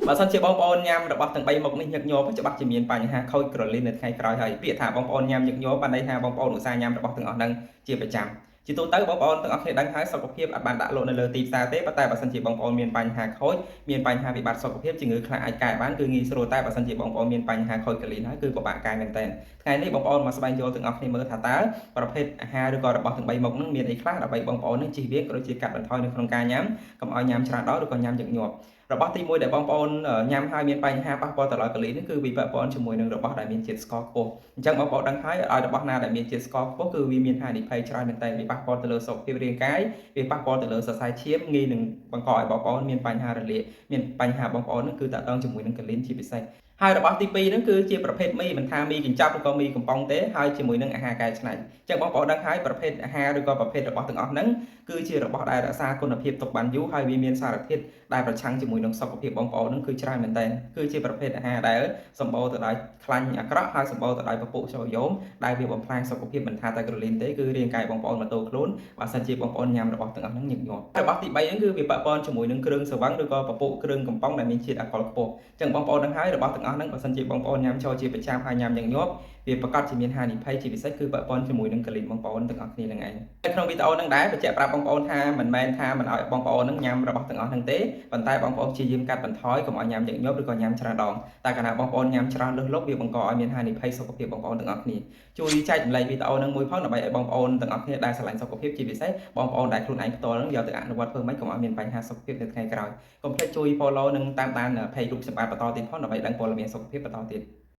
បើសិនជាបងប្អូនញ៉ាំរបស់ទាំង3មុខនេះញឹកញាប់ច្បាស់ជាមានបញ្ហាខូចក្រលីននៅថ្ងៃក្រោយហើយពាក្យថាបងប្អូនញ៉ាំញឹកញាប់បានន័យថាបងប្អូនឧស្សាហ៍ញ៉ាំរបស់ទាំងអស់ហ្នឹងជាប្រចាំជាទូទៅបងប្អូនទាំងអស់គ្នាដឹងហើយសុខភាពអាចបានដាក់លក់នៅលើទីផ្សារទេប៉ុន្តែបើសិនជាបងប្អូនមានបញ្ហាខូចមានបញ្ហាវិបត្តិសុខភាពជំងឺខ្លះអាចកែបានគឺងាយស្រួលតែបើសិនជាបងប្អូនមានបញ្ហាខូចក្រលីនហើយគឺពិបាកកែមែនទែនថ្ងៃនេះបងប្អូនមកស្វែងយល់ទាំងអស់គ្នាមើលថាតើប្រភេទអាហារឬក៏របស់ទាំង3មុខហ្នឹងមានអីខ្លះដើម្បីបងប្អូននឹងជៀសវាងក៏ដូចជាកាត់បន្ថយនៅក្នុងការញ៉ាំកុំឲ្យញ៉ាំច្រើនដល់ឬក៏ញ៉ាំញឹកញាប់របស់ទី1ដែលបងប្អូនញ៉ាំហើយមានបញ្ហាប៉ះពាល់ទៅដល់កលីនេះគឺវាពាក់ព័ន្ធជាមួយនឹងរបស់ដែលមានជាតិស្ករខ្ពស់អញ្ចឹងបងប្អូនដឹងហើយឲ្យរបស់ណាដែលមានជាតិស្ករខ្ពស់គឺវាមានហានិភ័យច្រើនមែនទែនវាប៉ះពាល់ទៅលើសុខភាពរាងកាយវាប៉ះពាល់ទៅលើសរសៃឈាមងាយនឹងបង្កឲ្យបងប្អូនមានបញ្ហារលាកមានបញ្ហាបងប្អូននឹងគឺតាក់ទងជាមួយនឹងកលីនជាពិសេសហើយរបស់ទី2ហ្នឹងគឺជាប្រភេទមីមិនថាមីកញ្ចប់ឬក៏មីកំប៉ុងទេហើយជាមួយនឹងអាហារកែច្នៃអញ្ចឹងបងប្អូនដឹងហើយប្រភេទអាហារឬក៏ប្រភេទរបស់ទាំងអស់ហ្នឹងគឺជារបស់ដែលរក្សាគុណភាពទុកបានយូរហើយវាមានសារធាតុដែលប្រឆាំងជាមួយនឹងសុខភាពបងប្អូនហ្នឹងគឺច្រើនមែនទែនគឺជាប្រភេទអាហារដែលសម្បូរទៅដោយខ្លាញ់អាក្រក់ហើយសម្បូរទៅដោយពពុះសូដ្យូមដែលវាបំផ្លាញសុខភាពមិនថាតែក្រលីនទេគឺរាងកាយបងប្អូនមកទោខ្លួនបើសិនជាបងប្អូនញ៉ាំរបស់ទាំងអស់ហ្នឹងញឹកញាប់របស់ទី3ហ្នឹងគឺវាប៉ះពាល់ជាមួយនឹងគ្រឿងស្រវឹងឬក៏ពពុះគ្រឿងកំប៉ុងដែលមានជាតិអាល់កុលខ្ពស់អញ្ចឹងបងប្អូនដឹងហើយរបស់ទាំងអស់ហ្នឹងបើសិនជាបងប្អូនញ៉ាំចូលជាប្រចាំហើយញ៉ាំញឹកញាប់វាប្រកាសជាមានហានិភ័យជាពិសេសគឺប៉ះពាល់ជាមួយនឹងកលីនបងប្អូនទាំងអស់គ្នានឹងឯងក្នុងវីដេអូហ្នឹងដែរបញ្ជាក់ប្រាប់បងប្អូនថាមិនមែនថាមិនឲ្យបងប្អូនហ្នឹងញ៉ាំរបស់ទាំងអស់ហ្នឹងទេប៉ុន្តែបងប្អូនព្យាយាមកាត់បន្ថយកុំឲ្យញ៉ាំញឹកញាប់ឬក៏ញ៉ាំច្រើនដងតែកាលណាបងប្អូនញ៉ាំច្រើនលើសលប់វាបង្កឲ្យមានហានិភ័យសុខភាពបងប្អូនទាំងអស់គ្នាជួយចែករំលែកវីដេអូហ្នឹងមួយផងដើម្បីឲ្យបងប្អូនទាំងអស់គ្នាដែលស្រឡាញ់សុខភាពជាពិសេសបងប្អូនដែលខ្លួនឯងផ្ទាល់ហ្នឹងយកទៅអនុវត្តធ្វើម៉េចកុំឲ្យមានបញ្ហាសុខភាពនៅថ្ងៃក្រោយកុំភ្លេចជួយ follow និងតាមដាន page រូបសម្បត្តិបន្តទៀតផងដើម្បីដឹងព័ត៌មានសុខភាពបន្តទៀត